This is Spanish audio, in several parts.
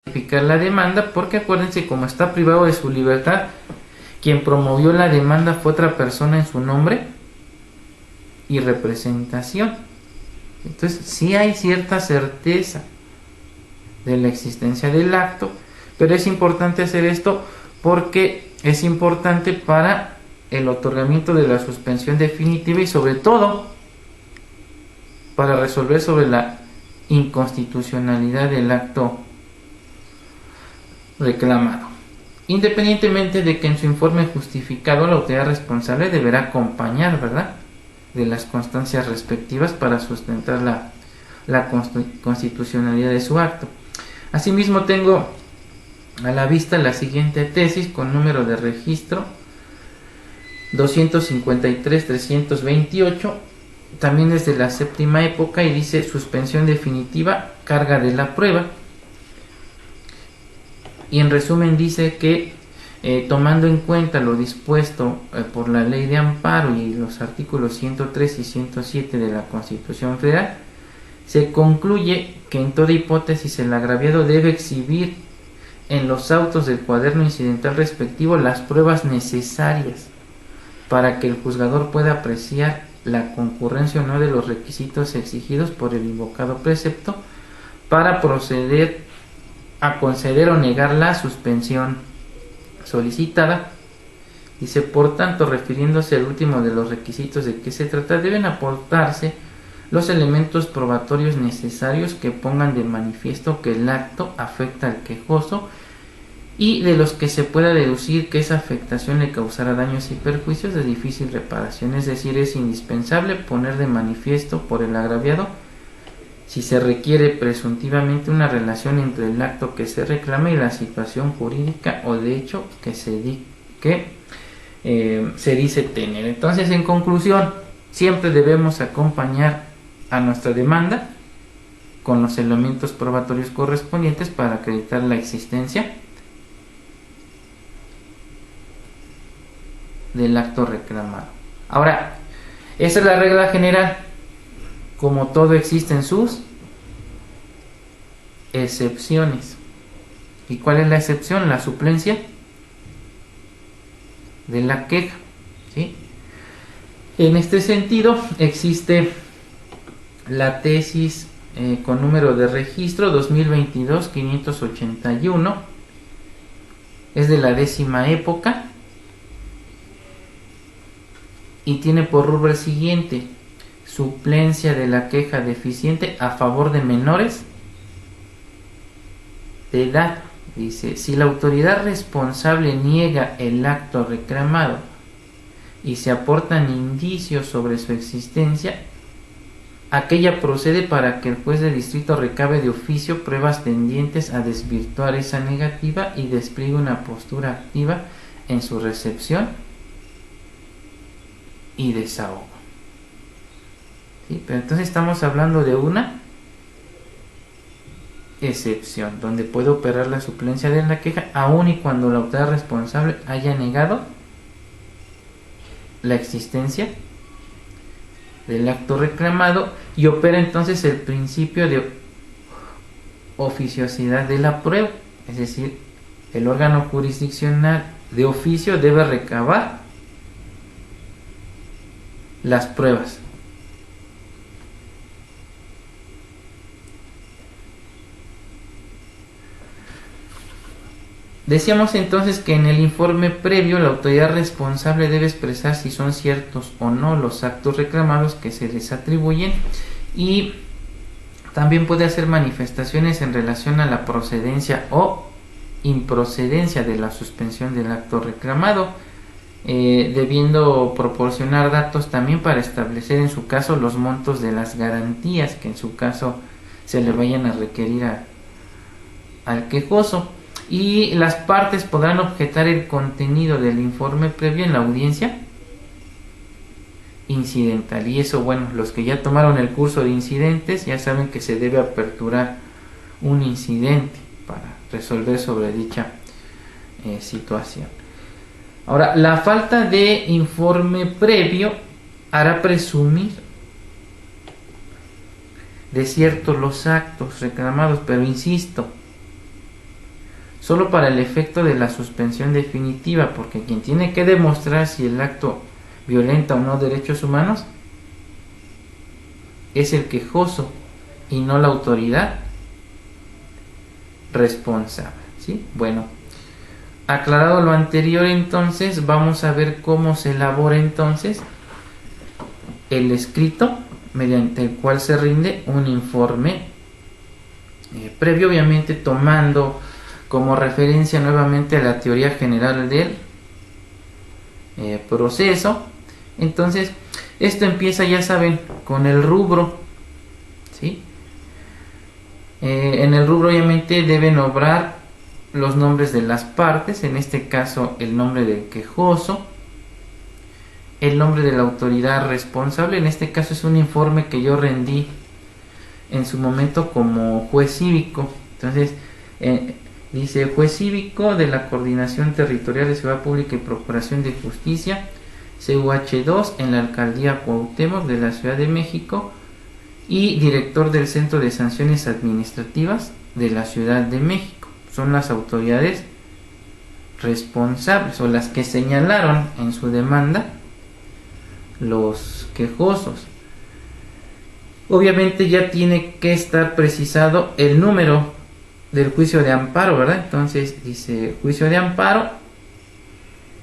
justificar la demanda, porque acuérdense, como está privado de su libertad, quien promovió la demanda fue otra persona en su nombre y representación. Entonces sí hay cierta certeza de la existencia del acto, pero es importante hacer esto porque es importante para el otorgamiento de la suspensión definitiva y sobre todo para resolver sobre la inconstitucionalidad del acto reclamado, independientemente de que en su informe justificado la autoridad responsable deberá acompañar, ¿verdad?, de las constancias respectivas para sustentar la constitucionalidad de su acto. Asimismo, tengo a la vista la siguiente tesis con número de registro 253-328, también es de la séptima época y dice: suspensión definitiva, carga de la prueba. Y en resumen dice que tomando en cuenta lo dispuesto por la ley de amparo y los artículos 103 y 107 de la Constitución Federal, se concluye que en toda hipótesis el agraviado debe exhibir en los autos del cuaderno incidental respectivo las pruebas necesarias para que el juzgador pueda apreciar la concurrencia o no de los requisitos exigidos por el invocado precepto para proceder a conceder o negar la suspensión solicitada. Dice: por tanto, refiriéndose al último de los requisitos de que se trata, deben aportarse los elementos probatorios necesarios que pongan de manifiesto que el acto afecta al quejoso y de los que se pueda deducir que esa afectación le causará daños y perjuicios de difícil reparación. Es decir, es indispensable poner de manifiesto por el agraviado si se requiere presuntivamente una relación entre el acto que se reclama y la situación jurídica o de hecho que se dice tener. Entonces, en conclusión, siempre debemos acompañar a nuestra demanda con los elementos probatorios correspondientes para acreditar la existencia del acto reclamado. Ahora, esa es la regla general. Como todo, existen sus excepciones. ¿Y cuál es la excepción? La suplencia de la queja, ¿sí? En este sentido, existe la tesis con número de registro 2022-581, es de la décima época y tiene por rubro el siguiente: suplencia de la queja deficiente a favor de menores de edad. Dice: si la autoridad responsable niega el acto reclamado y se aportan indicios sobre su existencia, aquella procede para que el juez de distrito recabe de oficio pruebas tendientes a desvirtuar esa negativa y despliegue una postura activa en su recepción y desahogo. ¿Sí? Pero entonces estamos hablando de una excepción donde puede operar la suplencia de la queja aun y cuando la autoridad responsable haya negado la existencia del acto reclamado, y opera entonces el principio de oficiosidad de la prueba. Es decir, el órgano jurisdiccional de oficio debe recabar las pruebas. Decíamos entonces que en el informe previo la autoridad responsable debe expresar si son ciertos o no los actos reclamados que se les atribuyen, y también puede hacer manifestaciones en relación a la procedencia o improcedencia de la suspensión del acto reclamado, debiendo proporcionar datos también para establecer en su caso los montos de las garantías que en su caso se le vayan a requerir al quejoso. Y las partes podrán objetar el contenido del informe previo en la audiencia incidental. Y eso, bueno, los que ya tomaron el curso de incidentes ya saben que se debe aperturar un incidente para resolver sobre dicha situación. Ahora, la falta de informe previo hará presumir de cierto los actos reclamados, pero insisto, solo para el efecto de la suspensión definitiva, porque quien tiene que demostrar si el acto violenta o no derechos humanos es el quejoso y no la autoridad responsable, ¿sí? Bueno, aclarado lo anterior, entonces vamos a ver cómo se elabora entonces el escrito mediante el cual se rinde un informe previo, obviamente tomando como referencia nuevamente a la teoría general del proceso. Entonces esto empieza, ya saben, con el rubro, ¿sí? En el rubro obviamente deben obrar los nombres de las partes, en este caso el nombre del quejoso, el nombre de la autoridad responsable. En este caso es un informe que yo rendí en su momento como juez cívico. Entonces dice: juez cívico de la Coordinación Territorial de Seguridad Pública y Procuración de Justicia, CUH2, en la Alcaldía Cuauhtémoc de la Ciudad de México, y director del Centro de Sanciones Administrativas de la Ciudad de México. Son las autoridades responsables o las que señalaron en su demanda los quejosos. Obviamente ya tiene que estar precisado el número del juicio de amparo, ¿verdad? Entonces dice: juicio de amparo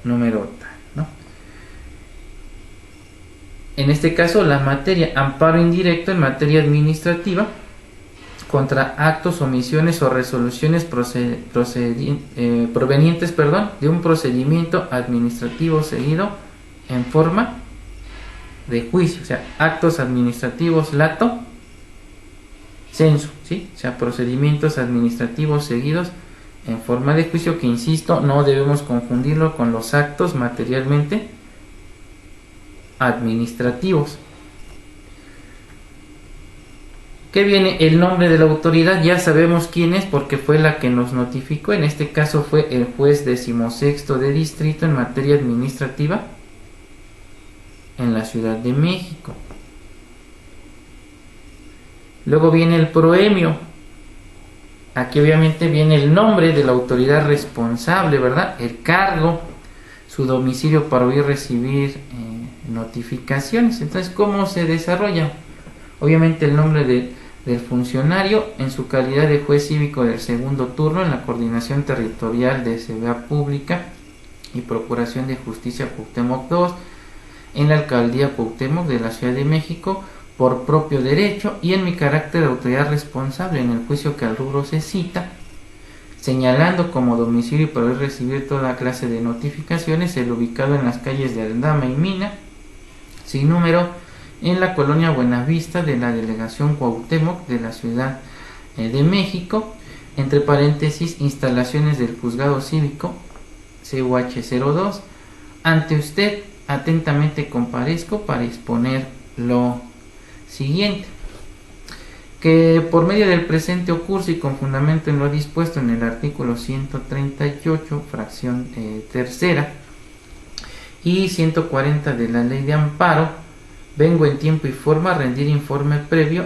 número tal, ¿no? En este caso la materia: amparo indirecto en materia administrativa contra actos, omisiones o resoluciones provenientes de un procedimiento administrativo seguido en forma de juicio. O sea, actos administrativos lato sensu, ¿sí? O sea, procedimientos administrativos seguidos en forma de juicio, que insisto, no debemos confundirlo con los actos materialmente administrativos. ¿Qué viene? El nombre de la autoridad, ya sabemos quién es porque fue la que nos notificó. En este caso fue el juez 16º de distrito en materia administrativa en la Ciudad de México. Luego viene el proemio. Aquí obviamente viene el nombre de la autoridad responsable, ¿verdad? El cargo, su domicilio para oír recibir notificaciones. Entonces, ¿cómo se desarrolla? Obviamente el nombre del funcionario en su calidad de juez cívico del segundo turno en la Coordinación Territorial de Seguridad Pública y Procuración de Justicia Cuauhtémoc 2 en la Alcaldía Cuauhtémoc de la Ciudad de México, por propio derecho, y en mi carácter de autoridad responsable en el juicio que al rubro se cita, señalando como domicilio y para recibir toda clase de notificaciones el ubicado en las calles de Aldama y Mina, sin número, en la colonia Buenavista de la Delegación Cuauhtémoc de la Ciudad de México, entre paréntesis, instalaciones del Juzgado Cívico CUH02. Ante usted atentamente comparezco para exponer lo siguiente: que por medio del presente curso y con fundamento en lo dispuesto en el artículo 138, fracción tercera y 140 de la Ley de Amparo, vengo en tiempo y forma a rendir informe previo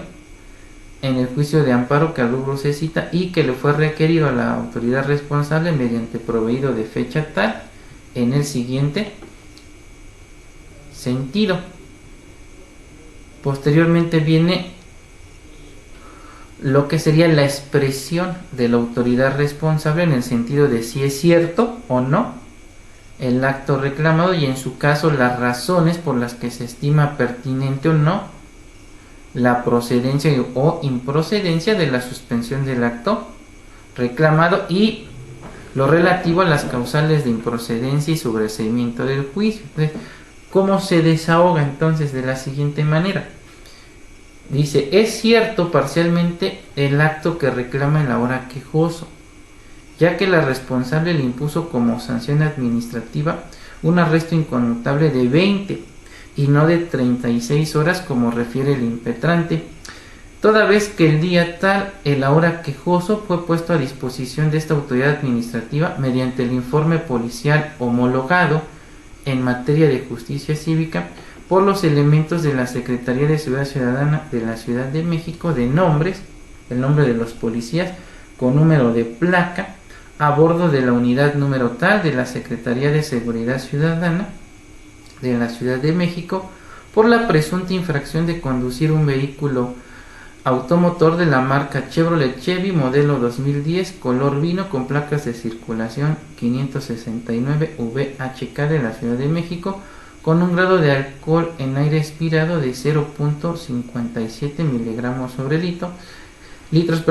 en el juicio de amparo que al rubro se cita y que le fue requerido a la autoridad responsable mediante proveído de fecha tal en el siguiente sentido. Posteriormente viene lo que sería la expresión de la autoridad responsable en el sentido de si es cierto o no el acto reclamado y en su caso las razones por las que se estima pertinente o no la procedencia o improcedencia de la suspensión del acto reclamado y lo relativo a las causales de improcedencia y sobreseimiento del juicio. Entonces, ¿cómo se desahoga entonces? De la siguiente manera. Dice: es cierto parcialmente el acto que reclama el ahora quejoso, ya que la responsable le impuso como sanción administrativa un arresto inconmutable de 20 y no de 36 horas como refiere el impetrante, toda vez que el día tal el ahora quejoso fue puesto a disposición de esta autoridad administrativa mediante el informe policial homologado en materia de justicia cívica por los elementos de la Secretaría de Seguridad Ciudadana de la Ciudad de México, de nombres, el nombre de los policías con número de placa, a bordo de la unidad número tal de la Secretaría de Seguridad Ciudadana de la Ciudad de México por la presunta infracción de conducir un vehículo automotor de la marca Chevrolet Chevy modelo 2010 color vino con placas de circulación 569 VHK de la Ciudad de México con un grado de alcohol en aire expirado de 0.57 miligramos sobre litros,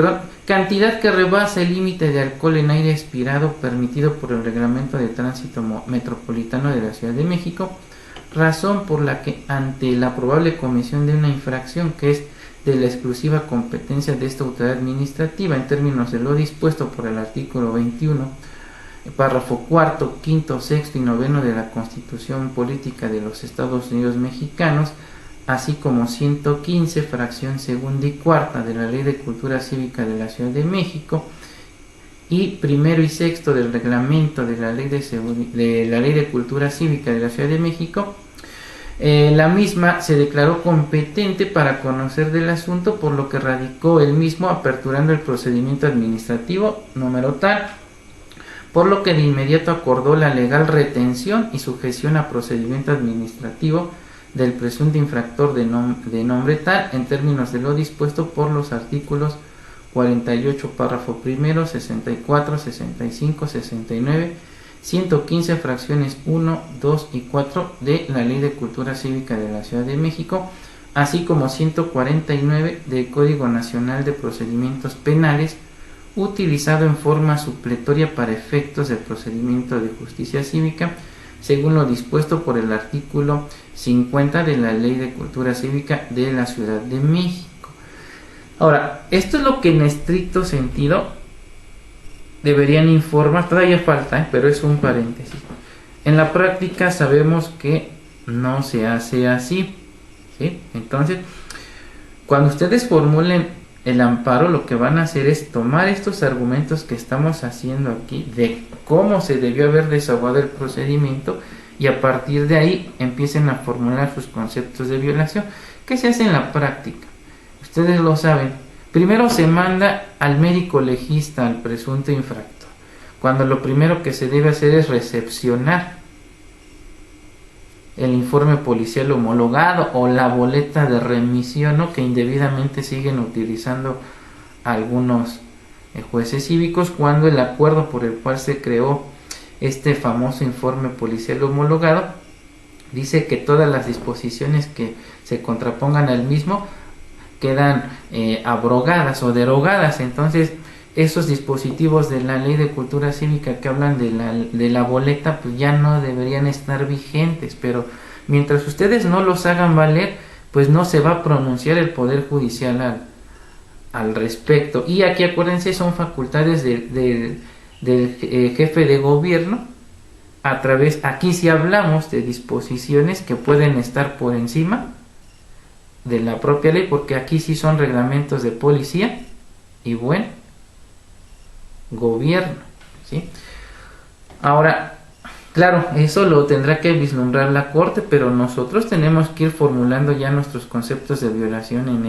cantidad que rebasa el límite de alcohol en aire expirado permitido por el Reglamento de Tránsito Metropolitano de la Ciudad de México, razón por la que ante la probable comisión de una infracción que es de la exclusiva competencia de esta autoridad administrativa en términos de lo dispuesto por el artículo 21, párrafo cuarto, quinto, sexto y noveno de la Constitución Política de los Estados Unidos Mexicanos, así como 115, fracción segunda y cuarta de la Ley de Cultura Cívica de la Ciudad de México, y primero y sexto del reglamento de la Ley de Cultura Cívica de la Ciudad de México, la misma se declaró competente para conocer del asunto, por lo que radicó el mismo aperturando el procedimiento administrativo número tal, por lo que de inmediato acordó la legal retención y sujeción a procedimiento administrativo del presunto infractor de nombre tal en términos de lo dispuesto por los artículos 48 párrafo primero, 64, 65, 69, 115 fracciones 1, 2 y 4 de la Ley de Cultura Cívica de la Ciudad de México, así como 149 del Código Nacional de Procedimientos Penales, utilizado en forma supletoria para efectos del procedimiento de justicia cívica, según lo dispuesto por el artículo 50 de la Ley de Cultura Cívica de la Ciudad de México. Ahora, esto es lo que en estricto sentido deberían informar, todavía falta, pero es un paréntesis. En la práctica sabemos que no se hace así, ¿sí? Entonces, cuando ustedes formulen el amparo, lo que van a hacer es tomar estos argumentos que estamos haciendo aquí de cómo se debió haber desahogado el procedimiento y a partir de ahí empiecen a formular sus conceptos de violación. ¿Qué se hace en la práctica? Ustedes lo saben. Primero se manda al médico legista, al presunto infractor, cuando lo primero que se debe hacer es recepcionar el informe policial homologado o la boleta de remisión, ¿no?, que indebidamente siguen utilizando algunos jueces cívicos, cuando el acuerdo por el cual se creó este famoso informe policial homologado dice que todas las disposiciones que se contrapongan al mismo quedan abrogadas o derogadas. Entonces esos dispositivos de la Ley de Cultura Cívica que hablan de la boleta pues ya no deberían estar vigentes, pero mientras ustedes no los hagan valer, pues no se va a pronunciar el Poder Judicial al respecto. Y aquí acuérdense, son facultades del jefe de gobierno a través, aquí sí hablamos de disposiciones que pueden estar por encima de la propia ley, porque aquí sí son reglamentos de policía y buen gobierno, ¿sí? Ahora, claro, eso lo tendrá que vislumbrar la Corte, pero nosotros tenemos que ir formulando ya nuestros conceptos de violación en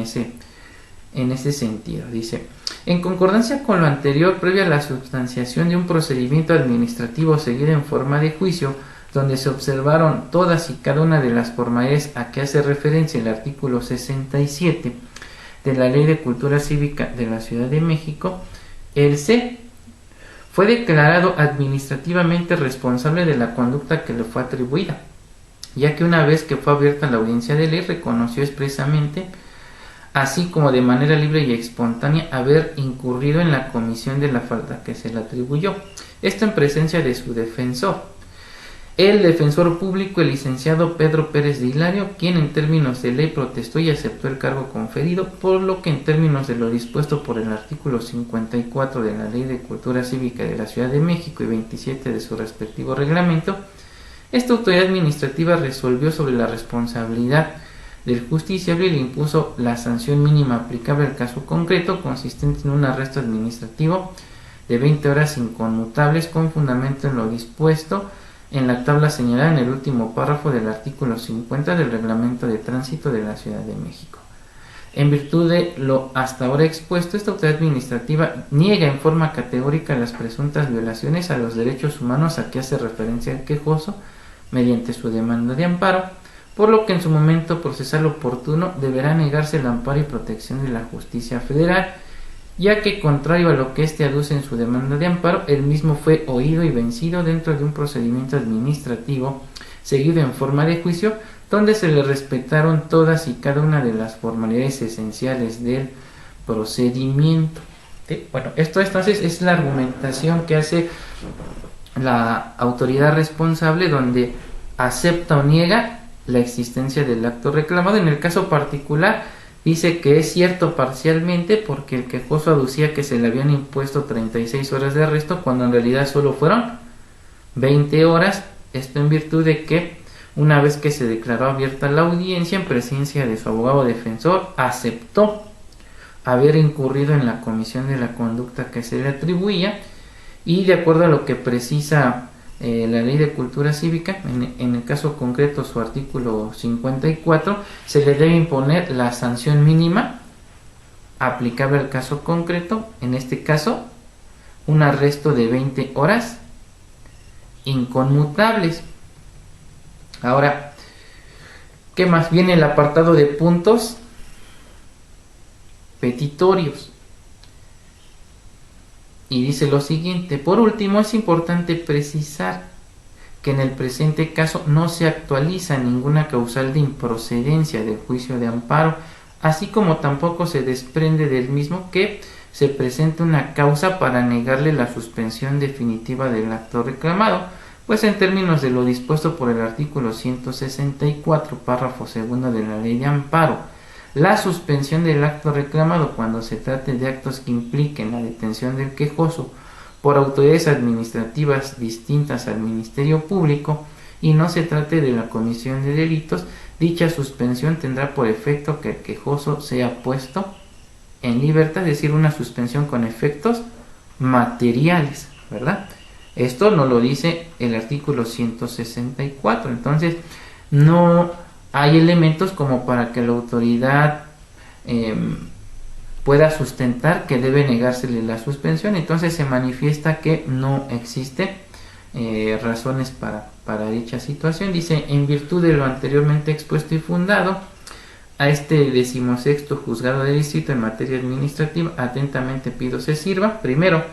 ese sentido. Dice: en concordancia con lo anterior, previa a la sustanciación de un procedimiento administrativo seguido en forma de juicio, donde se observaron todas y cada una de las formalidades a que hace referencia el artículo 67 de la Ley de Cultura Cívica de la Ciudad de México, el C fue declarado administrativamente responsable de la conducta que le fue atribuida, ya que una vez que fue abierta la audiencia de ley reconoció expresamente, así como de manera libre y espontánea, haber incurrido en la comisión de la falta que se le atribuyó, esto en presencia de su defensor, el defensor público, el licenciado Pedro Pérez de Hilario, quien en términos de ley protestó y aceptó el cargo conferido, por lo que en términos de lo dispuesto por el artículo 54 de la Ley de Cultura Cívica de la Ciudad de México y 27 de su respectivo reglamento, esta autoridad administrativa resolvió sobre la responsabilidad del justiciable y le impuso la sanción mínima aplicable al caso concreto, consistente en un arresto administrativo de 20 horas inconmutables con fundamento en lo dispuesto en la tabla señalada en el último párrafo del artículo 50 del Reglamento de Tránsito de la Ciudad de México. En virtud de lo hasta ahora expuesto, esta autoridad administrativa niega en forma categórica las presuntas violaciones a los derechos humanos a que hace referencia el quejoso mediante su demanda de amparo, por lo que en su momento procesal oportuno deberá negarse el amparo y protección de la justicia federal, ya que contrario a lo que éste aduce en su demanda de amparo, el mismo fue oído y vencido dentro de un procedimiento administrativo seguido en forma de juicio, donde se le respetaron todas y cada una de las formalidades esenciales del procedimiento. ¿Sí? Bueno, esto entonces es la argumentación que hace la autoridad responsable, donde acepta o niega la existencia del acto reclamado. En el caso particular dice que es cierto parcialmente, porque el quejoso aducía que se le habían impuesto 36 horas de arresto cuando en realidad solo fueron 20 horas, esto en virtud de que una vez que se declaró abierta la audiencia en presencia de su abogado defensor, aceptó haber incurrido en la comisión de la conducta que se le atribuía, y de acuerdo a lo que precisa la Ley de Cultura Cívica, en el caso concreto su artículo 54, se le debe imponer la sanción mínima aplicable al caso concreto, en este caso un arresto de 20 horas inconmutables. Ahora, ¿qué más? Viene el apartado de puntos petitorios. Y dice lo siguiente: por último, es importante precisar que en el presente caso no se actualiza ninguna causal de improcedencia del juicio de amparo, así como tampoco se desprende del mismo que se presente una causa para negarle la suspensión definitiva del acto reclamado, pues en términos de lo dispuesto por el artículo 164, párrafo segundo de la Ley de Amparo, la suspensión del acto reclamado cuando se trate de actos que impliquen la detención del quejoso por autoridades administrativas distintas al Ministerio Público y no se trate de la comisión de delitos, dicha suspensión tendrá por efecto que el quejoso sea puesto en libertad, es decir, una suspensión con efectos materiales, ¿verdad? Esto no lo dice el artículo 164, entonces no hay elementos como para que la autoridad pueda sustentar que debe negársele la suspensión. Entonces se manifiesta que no existe razones para dicha situación. Dice: en virtud de lo anteriormente expuesto y fundado, a este 16º Juzgado de Distrito en materia administrativa atentamente pido se sirva, primero,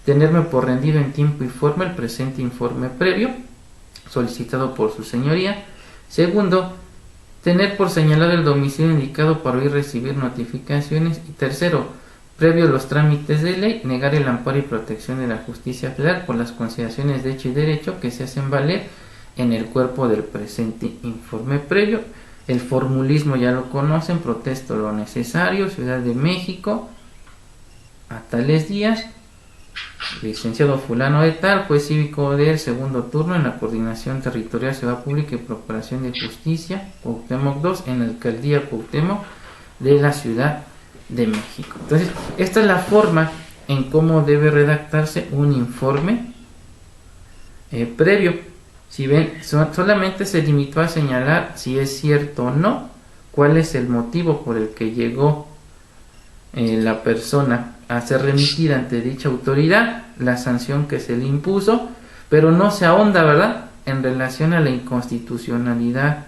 tenerme por rendido en tiempo y forma el presente informe previo solicitado por su señoría. Segundo, tener por señalado el domicilio indicado para oír recibir notificaciones. Y tercero, previo los trámites de ley, negar el amparo y protección de la justicia federal por las consideraciones de hecho y derecho que se hacen valer en el cuerpo del presente informe previo. El formulismo ya lo conocen: protesto lo necesario, Ciudad de México, a tales días, licenciado fulano de tal, juez cívico del segundo turno en la Coordinación Territorial Ciudad Pública y Procuración de Justicia, Cuauhtémoc 2, en la Alcaldía Cuauhtémoc de la Ciudad de México. Entonces, esta es la forma en cómo debe redactarse un informe previo. Si ven, solamente se limitó a señalar si es cierto o no, cuál es el motivo por el que llegó la persona a ser remitida ante dicha autoridad, la sanción que se le impuso, pero no se ahonda, ¿verdad?, en relación a la inconstitucionalidad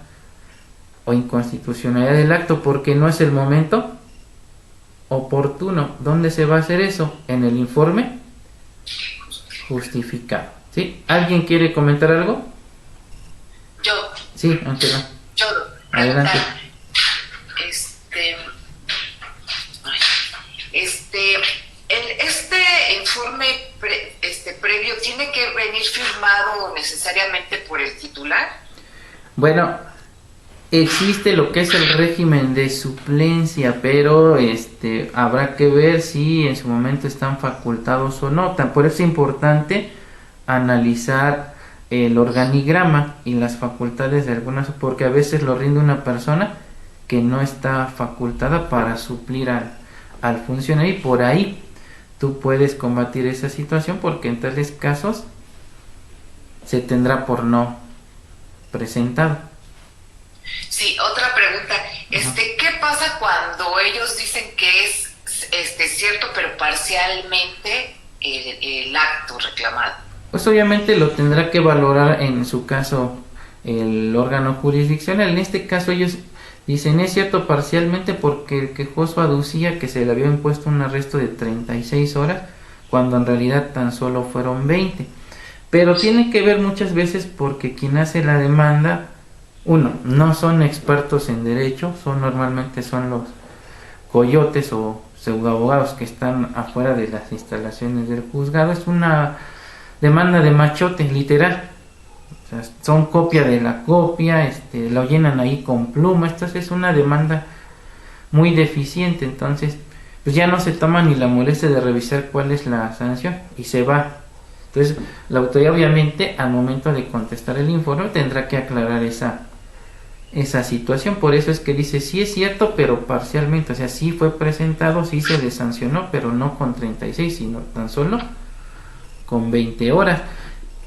o inconstitucionalidad del acto, porque no es el momento oportuno. ¿Dónde se va a hacer eso? En el informe justificado. ¿Sí? ¿Alguien quiere comentar algo? Yo. Sí, aunque no. Yo. Adelante. Este informe previo tiene que venir firmado necesariamente por el titular. Bueno, existe lo que es el régimen de suplencia, pero habrá que ver si en su momento están facultados o no. Por eso es importante analizar el organigrama y las facultades de algunas, porque a veces lo rinde una persona que no está facultada para suplir al funcionario, y por ahí tú puedes combatir esa situación, porque en tales casos se tendrá por no presentado. Sí, otra pregunta. ¿Qué pasa cuando ellos dicen que es cierto pero parcialmente el acto reclamado? Pues obviamente lo tendrá que valorar en su caso el órgano jurisdiccional. En este caso ellos dicen es cierto parcialmente porque el quejoso aducía que se le había impuesto un arresto de 36 horas cuando en realidad tan solo fueron 20. Pero tiene que ver muchas veces porque quien hace la demanda, uno, no son expertos en derecho, normalmente son los coyotes o pseudoabogados que están afuera de las instalaciones del juzgado. Es una demanda de machote, literal. O sea, son copia de la copia, lo llenan ahí con pluma. Esto es una demanda muy deficiente, entonces pues ya no se toma ni la molestia de revisar cuál es la sanción y se va. Entonces la autoridad obviamente al momento de contestar el informe tendrá que aclarar esa situación. Por eso es que dice sí es cierto pero parcialmente, o sea, sí fue presentado, sí se le sancionó, pero no con 36 sino tan solo con 20 horas.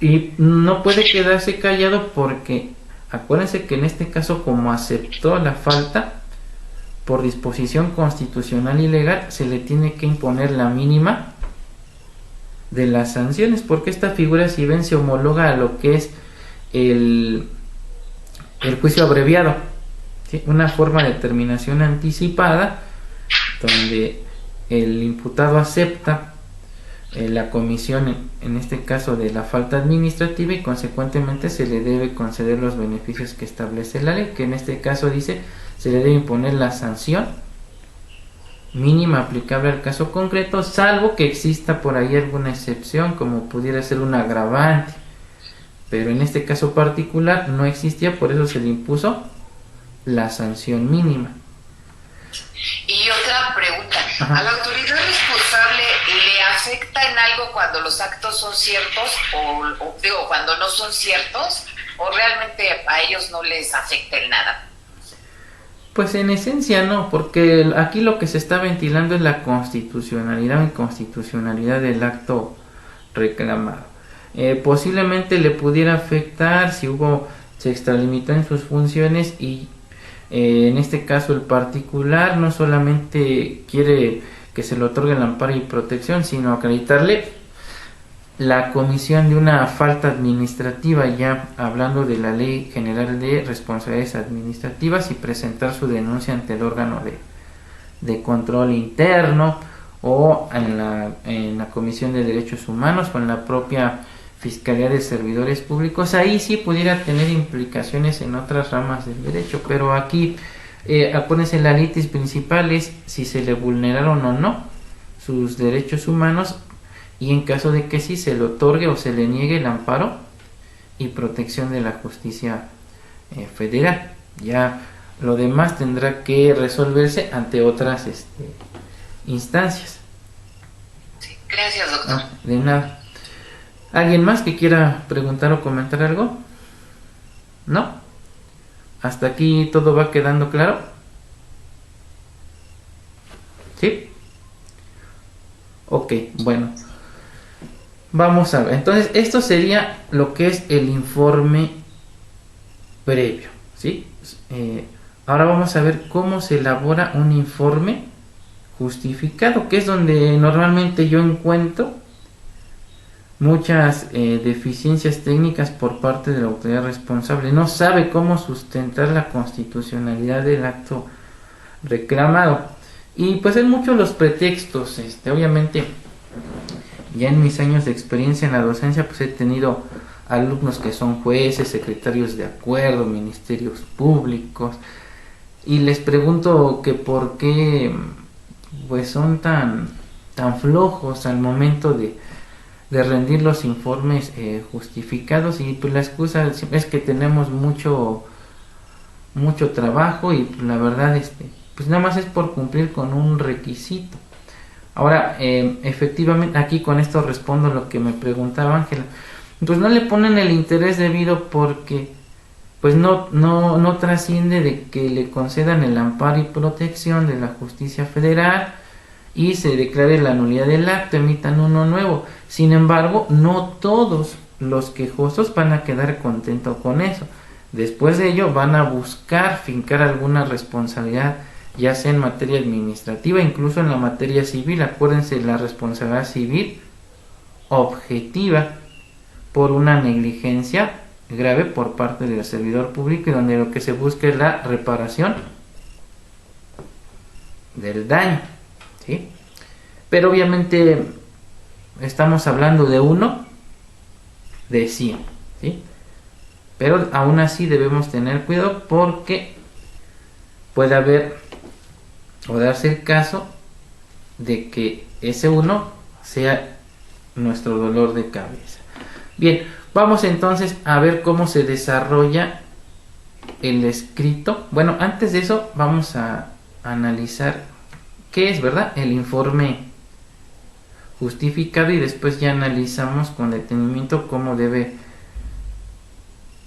Y no puede quedarse callado porque acuérdense que en este caso, como aceptó la falta por disposición constitucional y legal, se le tiene que imponer la mínima de las sanciones, porque esta figura, si ven, se homologa a lo que es el juicio abreviado, ¿sí? Una forma de terminación anticipada donde el imputado acepta la comisión, en este caso de la falta administrativa, y consecuentemente se le debe conceder los beneficios que establece la ley, que en este caso dice se le debe imponer la sanción mínima aplicable al caso concreto, salvo que exista por ahí alguna excepción como pudiera ser un agravante, pero en este caso particular no existía, por eso se le impuso la sanción mínima. Y otra pregunta, Ajá. ¿a la autoridad responsable le afecta en algo cuando los actos son ciertos o cuando no son ciertos, o realmente a ellos no les afecta en nada? Pues en esencia no, porque aquí lo que se está ventilando es la constitucionalidad o inconstitucionalidad del acto reclamado. Posiblemente le pudiera afectar si se extralimitó en sus funciones y en este caso el particular no solamente quiere que se le otorgue el amparo y protección, sino acreditarle la comisión de una falta administrativa, ya hablando de la Ley General de Responsabilidades Administrativas, y presentar su denuncia ante el órgano de control interno o en la Comisión de Derechos Humanos o en la propia Fiscalía de Servidores Públicos. Ahí sí pudiera tener implicaciones en otras ramas del derecho, pero aquí acuérdense, la litis principal es si se le vulneraron o no sus derechos humanos, y en caso de que sí, se le otorgue o se le niegue el amparo y protección de la justicia federal. Ya lo demás tendrá que resolverse ante otras instancias. Sí, gracias, doctor. De nada. ¿Alguien más que quiera preguntar o comentar algo? ¿No? ¿Hasta aquí todo va quedando claro? ¿Sí? Ok, bueno. Vamos a ver. Entonces, esto sería lo que es el informe previo, ¿sí? Ahora vamos a ver cómo se elabora un informe justificado, que es donde normalmente yo encuentro muchas deficiencias técnicas por parte de la autoridad responsable. No sabe cómo sustentar la constitucionalidad del acto reclamado. Y pues hay muchos los pretextos. Obviamente, ya en mis años de experiencia en la docencia, pues he tenido alumnos que son jueces, secretarios de acuerdo, ministerios públicos, y les pregunto que por qué pues son tan flojos al momento de rendir los informes justificados, y pues la excusa es que tenemos mucho trabajo y la verdad pues nada más es por cumplir con un requisito. Ahora, efectivamente aquí con esto respondo lo que me preguntaba Ángela, pues no le ponen el interés debido porque pues no trasciende de que le concedan el amparo y protección de la justicia federal y se declare la nulidad del acto, emitan uno nuevo. Sin embargo, no todos los quejosos van a quedar contentos con eso. Después de ello van a buscar fincar alguna responsabilidad, ya sea en materia administrativa, incluso en la materia civil. Acuérdense, la responsabilidad civil objetiva por una negligencia grave por parte del servidor público, y donde lo que se busca es la reparación del daño, ¿sí? Pero obviamente estamos hablando de 1 de 100, ¿sí? Pero aún así debemos tener cuidado, porque puede haber o darse el caso de que ese 1 sea nuestro dolor de cabeza. Bien, vamos entonces a ver cómo se desarrolla el escrito. Bueno, antes de eso vamos a analizar qué es, ¿verdad?, el informe justificado, y después ya analizamos con detenimiento cómo debe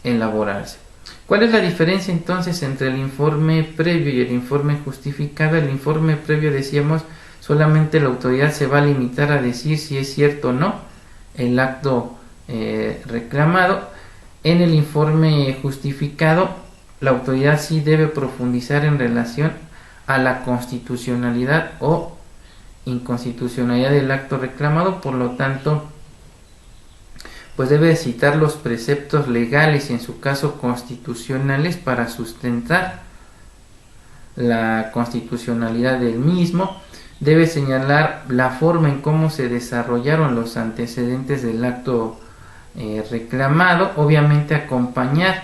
elaborarse. ¿Cuál es la diferencia entonces entre el informe previo y el informe justificado? El informe previo, decíamos, solamente la autoridad se va a limitar a decir si es cierto o no el acto reclamado. En el informe justificado, la autoridad sí debe profundizar en relación a la constitucionalidad o inconstitucionalidad del acto reclamado. Por lo tanto, pues debe citar los preceptos legales y en su caso constitucionales para sustentar la constitucionalidad del mismo. Debe señalar la forma en cómo se desarrollaron los antecedentes del acto reclamado, obviamente acompañar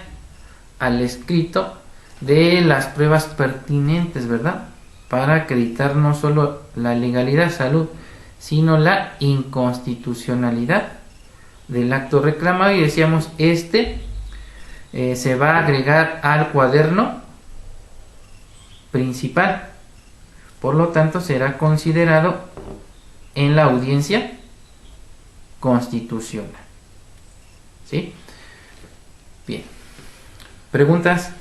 al escrito de las pruebas pertinentes, ¿verdad?, para acreditar no solo la legalidad, salud, sino la inconstitucionalidad del acto reclamado. Y decíamos, se va a agregar al cuaderno principal, por lo tanto será considerado en la audiencia constitucional, ¿sí? Bien, ¿preguntas?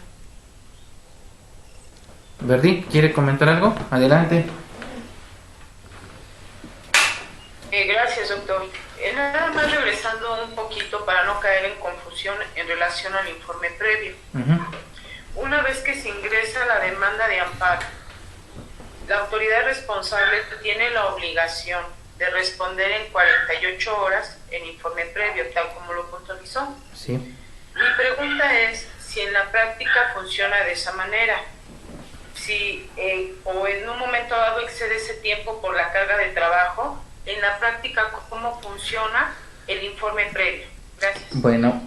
Verdín, ¿quiere comentar algo? Adelante. Gracias, doctor. Nada más regresando un poquito para no caer en confusión en relación al informe previo. Una vez que se ingresa la demanda de amparo, la autoridad responsable tiene la obligación de responder en 48 horas el informe previo, tal como lo puntualizó. Sí. Mi pregunta es si en la práctica funciona de esa manera. Si o en un momento dado excede ese tiempo por la carga de trabajo, en la práctica, ¿cómo funciona el informe previo? Gracias. Bueno,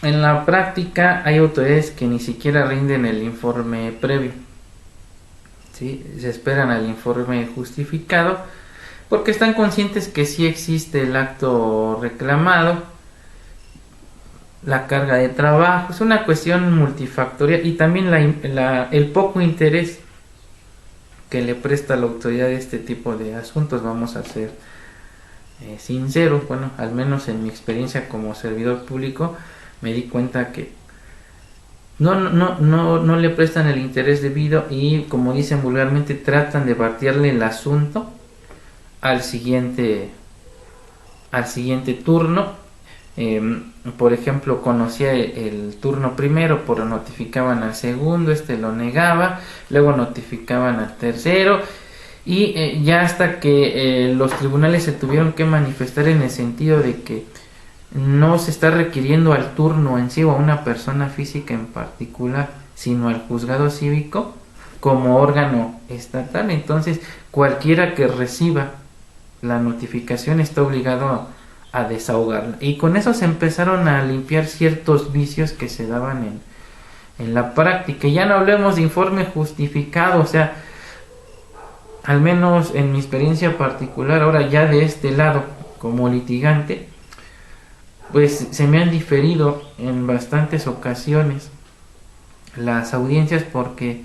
en la práctica hay autoridades que ni siquiera rinden el informe previo, ¿sí? Se esperan al informe justificado porque están conscientes que sí existe el acto reclamado, la carga de trabajo. Es una cuestión multifactorial, y también el poco interés que le presta la autoridad a este tipo de asuntos. Vamos a ser sinceros, bueno, al menos en mi experiencia como servidor público me di cuenta que no le prestan el interés debido, y como dicen vulgarmente, tratan de batearle el asunto al siguiente turno. Por ejemplo, conocía el turno primero, pero notificaban al segundo, lo negaba, luego notificaban al tercero, y ya hasta que los tribunales se tuvieron que manifestar en el sentido de que no se está requiriendo al turno en sí o a una persona física en particular, sino al juzgado cívico como órgano estatal. Entonces, cualquiera que reciba la notificación está obligado a desahogarla, y con eso se empezaron a limpiar ciertos vicios que se daban en la práctica. Ya no hablemos de informe justificado, o sea, al menos en mi experiencia particular, ahora ya de este lado como litigante, pues se me han diferido en bastantes ocasiones las audiencias porque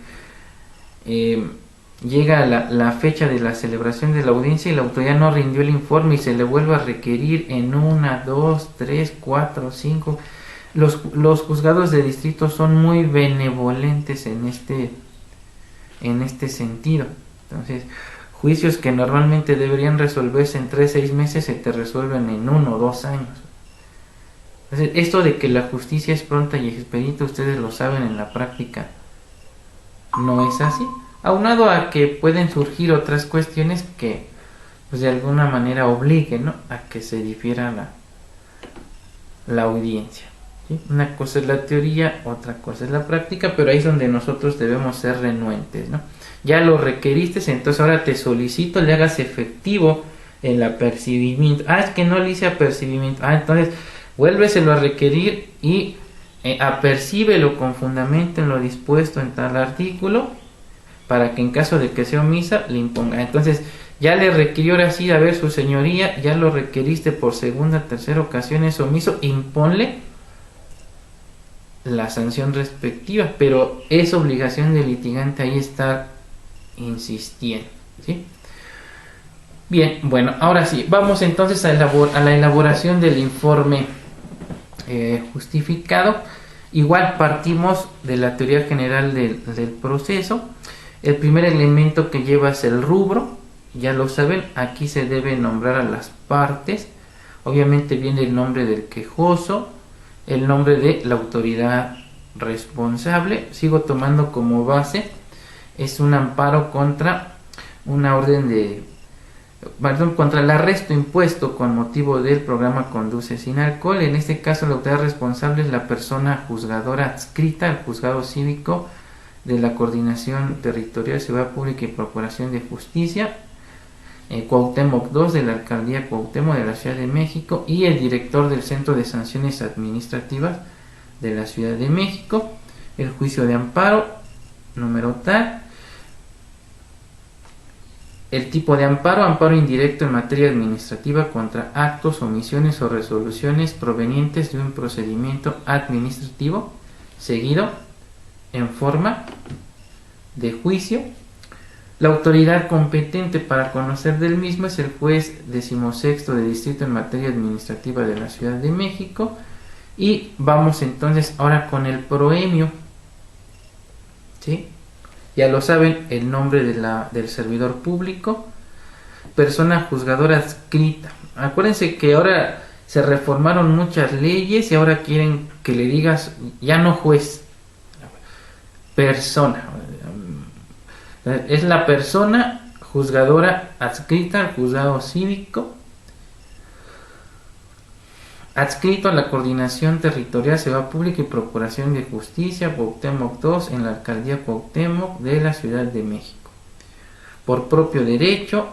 llega la fecha de la celebración de la audiencia y la autoridad no rindió el informe y se le vuelve a requerir en 1, 2, 3, 4, 5. Los juzgados de distrito son muy benevolentes en este sentido. Entonces, juicios que normalmente deberían resolverse en 3, 6 meses se te resuelven en 1 o 2 años. Entonces, esto de que la justicia es pronta y expedita, ustedes lo saben, en la práctica no es así. Aunado a que pueden surgir otras cuestiones que pues de alguna manera obliguen, ¿no?, a que se difiera la audiencia, ¿sí? Una cosa es la teoría, otra cosa es la práctica, pero ahí es donde nosotros debemos ser renuentes, ¿no? Ya lo requeriste, entonces ahora te solicito le hagas efectivo el apercibimiento. Es que no le hice apercibimiento. Entonces vuélveselo a requerir y apercíbelo con fundamento en lo dispuesto en tal artículo, para que en caso de que sea omisa le imponga. Entonces ya le requirió, ahora sí, a ver, su señoría, ya lo requeriste por segunda, tercera ocasión, es omiso, imponle la sanción respectiva, pero es obligación del litigante ahí estar insistiendo, ¿sí? Bien, bueno, ahora sí, vamos entonces a la elaboración del informe justificado. Igual partimos de la teoría general del proceso. El primer elemento que lleva es el rubro, ya lo saben, aquí se debe nombrar a las partes. Obviamente viene el nombre del quejoso, el nombre de la autoridad responsable. Sigo tomando como base, es un amparo contra una orden contra el arresto impuesto con motivo del programa Conduce Sin Alcohol. En este caso la autoridad responsable es la persona juzgadora adscrita al juzgado cívico de la Coordinación Territorial de Seguridad Pública y Procuración de Justicia, Cuauhtémoc II, de la Alcaldía Cuauhtémoc de la Ciudad de México, y el director del Centro de Sanciones Administrativas de la Ciudad de México. El juicio de amparo, número tal. El tipo de amparo: amparo indirecto en materia administrativa contra actos, omisiones o resoluciones provenientes de un procedimiento administrativo seguido en forma de juicio. La autoridad competente para conocer del mismo es el juez 16º de distrito en materia administrativa de la Ciudad de México. Y vamos entonces ahora con el proemio, ¿sí? Ya lo saben, el nombre del servidor público, persona juzgadora adscrita. Acuérdense que ahora se reformaron muchas leyes y ahora quieren que le digas ya no juez, persona. Es la persona juzgadora adscrita al juzgado cívico, adscrito a la Coordinación Territorial de Seguridad Pública y Procuración de Justicia, Cuauhtémoc II, en la Alcaldía Cuauhtémoc de la Ciudad de México. Por propio derecho,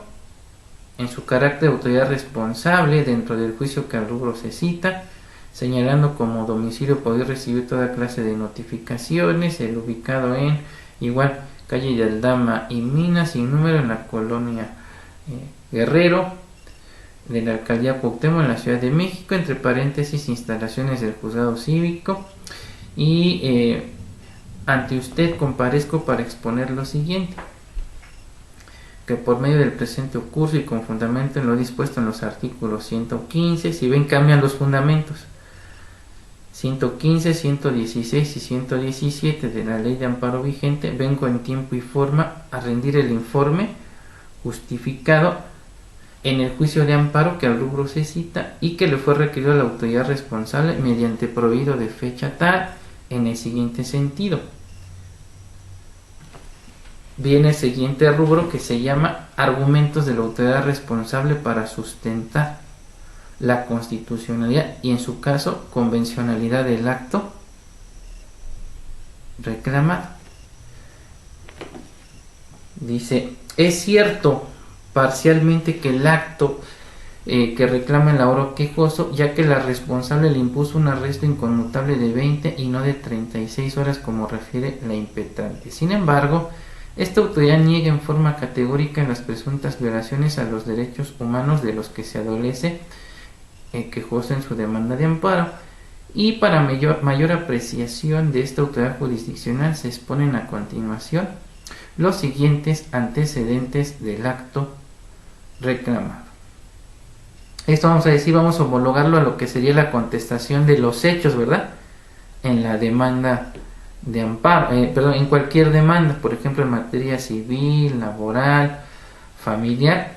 en su carácter de autoridad responsable dentro del juicio que al rubro se cita, señalando como domicilio poder recibir toda clase de notificaciones, el ubicado en igual calle de Aldama y Minas, sin número, en la colonia Guerrero de la Alcaldía Cuauhtémoc en la Ciudad de México, entre paréntesis, instalaciones del juzgado cívico. Y ante usted comparezco para exponer lo siguiente: que por medio del presente curso y con fundamento en lo dispuesto en los artículos 115, si ven cambian los fundamentos, 115, 116 y 117 de la Ley de Amparo vigente, vengo en tiempo y forma a rendir el informe justificado en el juicio de amparo que al rubro se cita y que le fue requerido a la autoridad responsable mediante proveído de fecha tal, en el siguiente sentido. Viene el siguiente rubro que se llama argumentos de la autoridad responsable para sustentar la constitucionalidad y en su caso convencionalidad del acto reclamado. Dice: es cierto parcialmente que el acto que reclama el ahora quejoso, ya que la responsable le impuso un arresto inconmutable de 20 y no de 36 horas como refiere la impetrante. Sin embargo, esta autoridad niega en forma categórica las presuntas violaciones a los derechos humanos de los que se adolece el quejoso en su demanda de amparo, y para mayor apreciación de esta autoridad jurisdiccional se exponen a continuación los siguientes antecedentes del acto reclamado. Esto vamos a homologarlo a lo que sería la contestación de los hechos, ¿verdad? En la demanda de amparo, en cualquier demanda, por ejemplo en materia civil, laboral, familiar,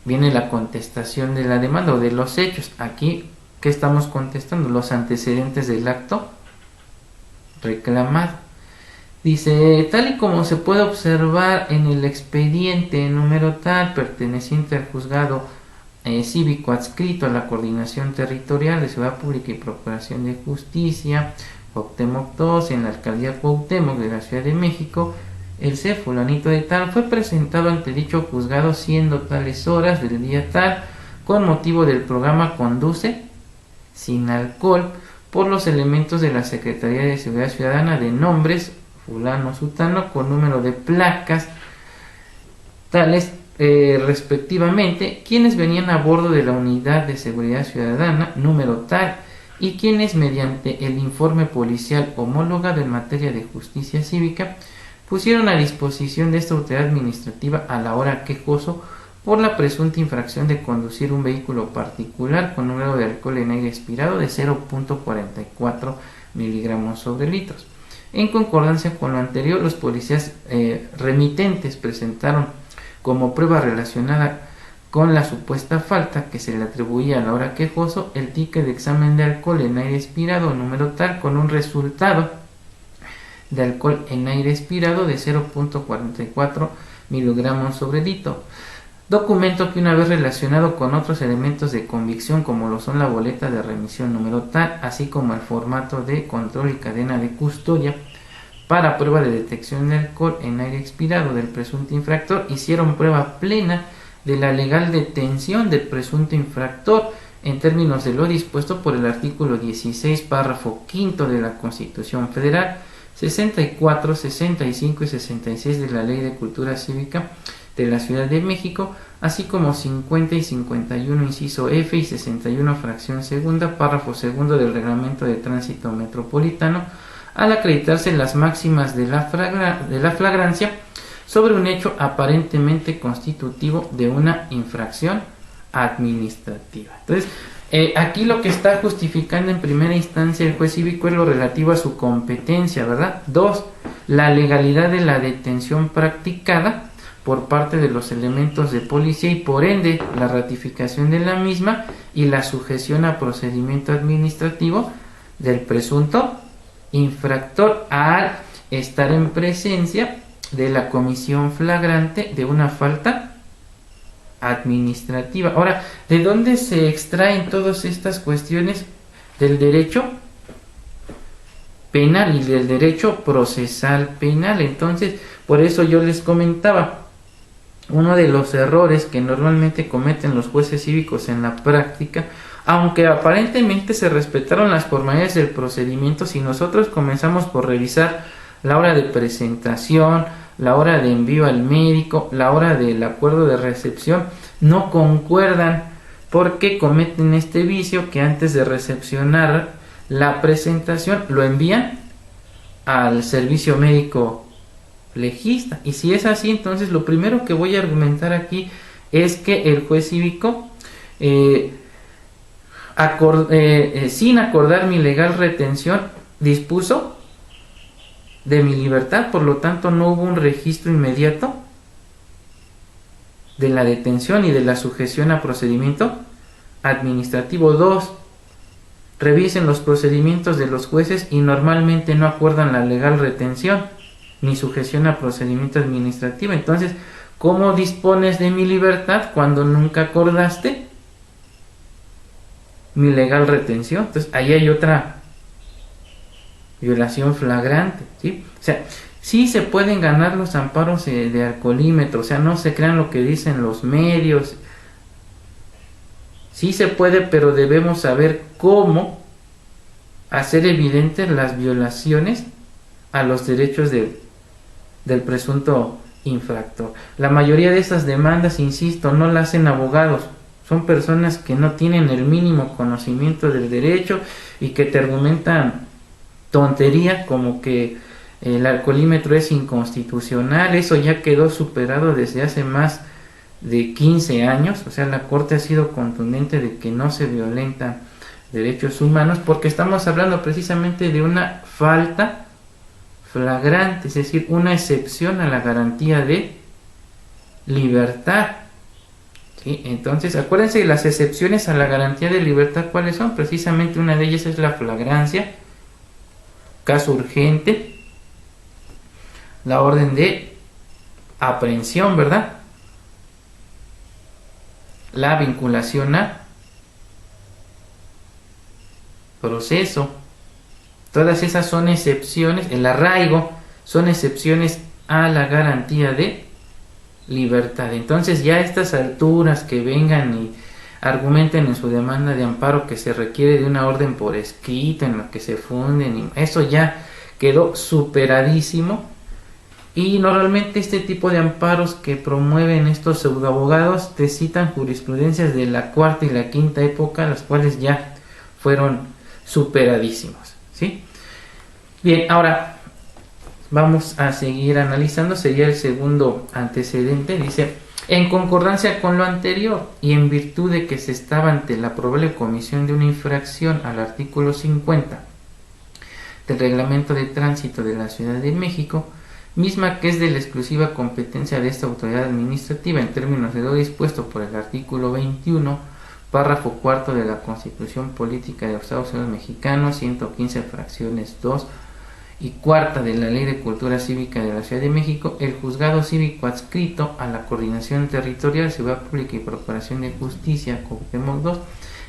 viene la contestación de la demanda o de los hechos. Aquí, ¿qué estamos contestando? Los antecedentes del acto reclamado. Dice, tal y como se puede observar en el expediente número tal, perteneciente al juzgado cívico adscrito a la Coordinación Territorial de Seguridad Pública y Procuración de Justicia, Cuauhtémoc II, en la Alcaldía Cuauhtémoc de la Ciudad de México, el C. fulanito de tal fue presentado ante dicho juzgado siendo tales horas del día tal, con motivo del programa Conduce sin alcohol, por los elementos de la Secretaría de Seguridad Ciudadana de nombres fulano sutano con número de placas tales respectivamente, quienes venían a bordo de la unidad de seguridad ciudadana número tal y quienes mediante el informe policial homologado en materia de justicia cívica pusieron a disposición de esta autoridad administrativa a la hora quejoso por la presunta infracción de conducir un vehículo particular con un grado de alcohol en aire expirado de 0.44 miligramos sobre litros. En concordancia con lo anterior, los policías remitentes presentaron como prueba relacionada con la supuesta falta que se le atribuía a la hora quejoso el ticket de examen de alcohol en aire expirado número tal con un resultado de alcohol en aire expirado de 0.44 miligramos sobre litro. Documento que una vez relacionado con otros elementos de convicción como lo son la boleta de remisión número tal, así como el formato de control y cadena de custodia para prueba de detección de alcohol en aire expirado del presunto infractor, hicieron prueba plena de la legal detención del presunto infractor en términos de lo dispuesto por el artículo 16, párrafo quinto de la Constitución Federal, 64, 65 y 66 de la Ley de Cultura Cívica de la Ciudad de México, así como 50 y 51 inciso F y 61 fracción segunda, párrafo segundo del Reglamento de Tránsito Metropolitano, al acreditarse las máximas de la flagrancia sobre un hecho aparentemente constitutivo de una infracción administrativa. Entonces, aquí lo que está justificando en primera instancia el juez cívico es lo relativo a su competencia, ¿verdad? 2. La legalidad de la detención practicada por parte de los elementos de policía y por ende la ratificación de la misma y la sujeción a procedimiento administrativo del presunto infractor al estar en presencia de la comisión flagrante de una falta administrativa. Ahora, ¿de dónde se extraen todas estas cuestiones? Del derecho penal y del derecho procesal penal. Entonces, por eso yo les comentaba, uno de los errores que normalmente cometen los jueces cívicos en la práctica, aunque aparentemente se respetaron las formalidades del procedimiento, si nosotros comenzamos por revisar la hora de presentación, la hora de envío al médico, la hora del acuerdo de recepción, no concuerdan, porque cometen este vicio que antes de recepcionar la presentación lo envían al servicio médico legista. Y si es así, entonces lo primero que voy a argumentar aquí es que el juez cívico sin acordar mi legal retención dispuso de mi libertad, por lo tanto no hubo un registro inmediato de la detención y de la sujeción a procedimiento administrativo. 2. Revisen los procedimientos de los jueces y normalmente no acuerdan la legal retención ni sujeción a procedimiento administrativo. Entonces, ¿cómo dispones de mi libertad cuando nunca acordaste mi legal retención? Entonces, ahí hay otra violación flagrante, ¿sí? O sea, sí se pueden ganar los amparos de alcoholímetro, o sea, no se crean lo que dicen los medios. Sí se puede, pero debemos saber cómo hacer evidentes las violaciones a los derechos del presunto infractor. La mayoría de esas demandas, insisto, no las hacen abogados, son personas que no tienen el mínimo conocimiento del derecho y que te argumentan tontería como que el alcoholímetro es inconstitucional. Eso ya quedó superado desde hace más de 15 años, o sea, la Corte ha sido contundente de que no se violentan derechos humanos, porque estamos hablando precisamente de una falta flagrante, es decir, una excepción a la garantía de libertad, ¿sí? Entonces, acuérdense de las excepciones a la garantía de libertad, ¿cuáles son? Precisamente una de ellas es la flagrancia, caso urgente, la orden de aprehensión, ¿verdad? La vinculación a proceso. Todas esas son excepciones, el arraigo son excepciones a la garantía de libertad. Entonces ya a estas alturas que vengan y argumenten en su demanda de amparo que se requiere de una orden por escrito en la que se funden, eso ya quedó superadísimo. Y normalmente este tipo de amparos que promueven estos pseudoabogados te citan jurisprudencias de la cuarta y la quinta época, las cuales ya fueron superadísimos, ¿sí? Bien, ahora vamos a seguir analizando, sería el segundo antecedente. Dice: en concordancia con lo anterior y en virtud de que se estaba ante la probable comisión de una infracción al artículo 50 del Reglamento de Tránsito de la Ciudad de México, misma que es de la exclusiva competencia de esta autoridad administrativa en términos de lo dispuesto por el artículo 21, párrafo cuarto de la Constitución Política de los Estados Unidos Mexicanos, 115 fracciones 2 y cuarta de la Ley de Cultura Cívica de la Ciudad de México, el Juzgado Cívico adscrito a la Coordinación Territorial, Seguridad Pública y Procuración de Justicia, Cuauhtémoc II,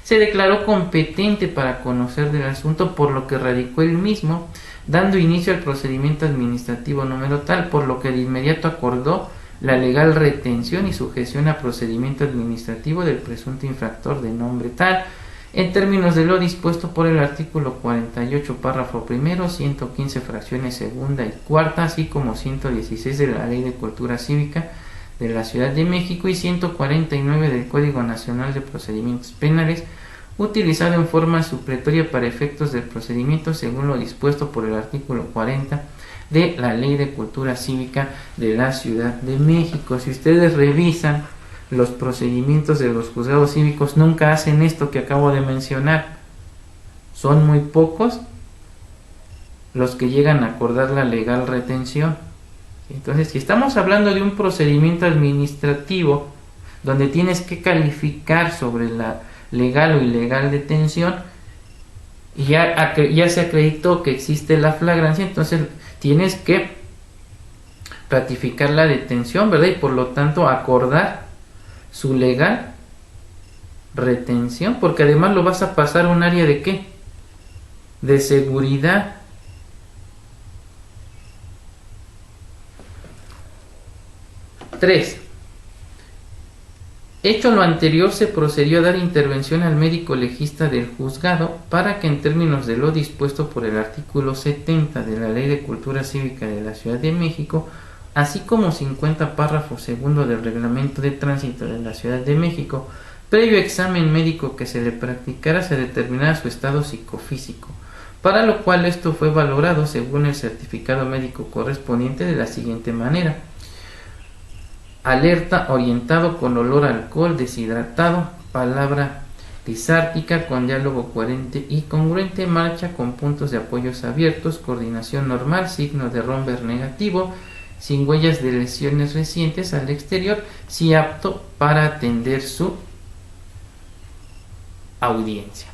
se declaró competente para conocer del asunto, por lo que radicó el mismo, dando inicio al procedimiento administrativo número tal, por lo que de inmediato acordó la legal retención y sujeción a procedimiento administrativo del presunto infractor de nombre tal, en términos de lo dispuesto por el artículo 48, párrafo primero, 115 fracciones segunda y cuarta, así como 116 de la Ley de Cultura Cívica de la Ciudad de México y 149 del Código Nacional de Procedimientos Penales, utilizado en forma supletoria para efectos del procedimiento según lo dispuesto por el artículo 40 de la Ley de Cultura Cívica de la Ciudad de México. Si ustedes revisan los procedimientos de los juzgados cívicos, nunca hacen esto que acabo de mencionar. Son muy pocos los que llegan a acordar la legal retención. Entonces, si estamos hablando de un procedimiento administrativo donde tienes que calificar sobre la legal o ilegal detención, y ya se acreditó que existe la flagrancia, entonces tienes que ratificar la detención, ¿verdad? Y por lo tanto acordar su legal retención, porque además lo vas a pasar a un área de ¿qué? De seguridad. Tres. Hecho lo anterior, se procedió a dar intervención al médico legista del juzgado para que, en términos de lo dispuesto por el artículo 70 de la Ley de Cultura Cívica de la Ciudad de México, así como 50 párrafos segundo del Reglamento de Tránsito de la Ciudad de México, previo examen médico que se le practicara, se determinara su estado psicofísico, para lo cual esto fue valorado según el certificado médico correspondiente de la siguiente manera: alerta, orientado, con olor a alcohol, deshidratado, palabra disártica, con diálogo coherente y congruente, marcha con puntos de apoyos abiertos, coordinación normal, signo de Romberg negativo, sin huellas de lesiones recientes al exterior, si apto para atender su audiencia.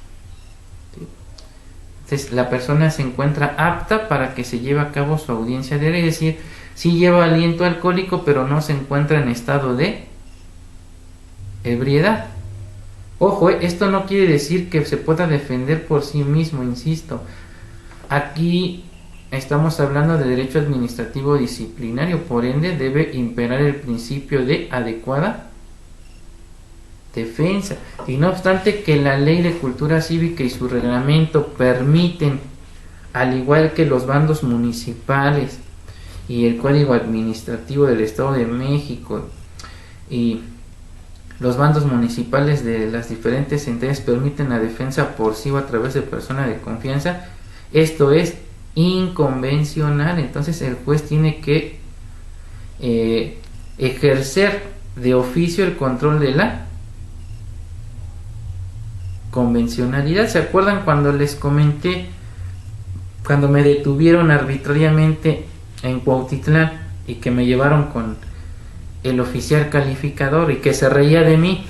Entonces, la persona se encuentra apta para que se lleve a cabo su audiencia de ley, es decir, sí lleva aliento alcohólico, pero no se encuentra en estado de ebriedad. Ojo, esto no quiere decir que se pueda defender por sí mismo, insisto. Aquí estamos hablando de derecho administrativo disciplinario, por ende debe imperar el principio de adecuada defensa. Y no obstante que la Ley de Cultura Cívica y su reglamento permiten, al igual que los bandos municipales y el Código Administrativo del Estado de México y los bandos municipales de las diferentes entidades, permiten la defensa por sí o a través de persona de confianza, esto es inconvencional. Entonces el juez tiene que ejercer de oficio el control de la convencionalidad. ¿Se acuerdan cuando les comenté, cuando me detuvieron arbitrariamente en Cuautitlán y que me llevaron con el oficial calificador y que se reía de mí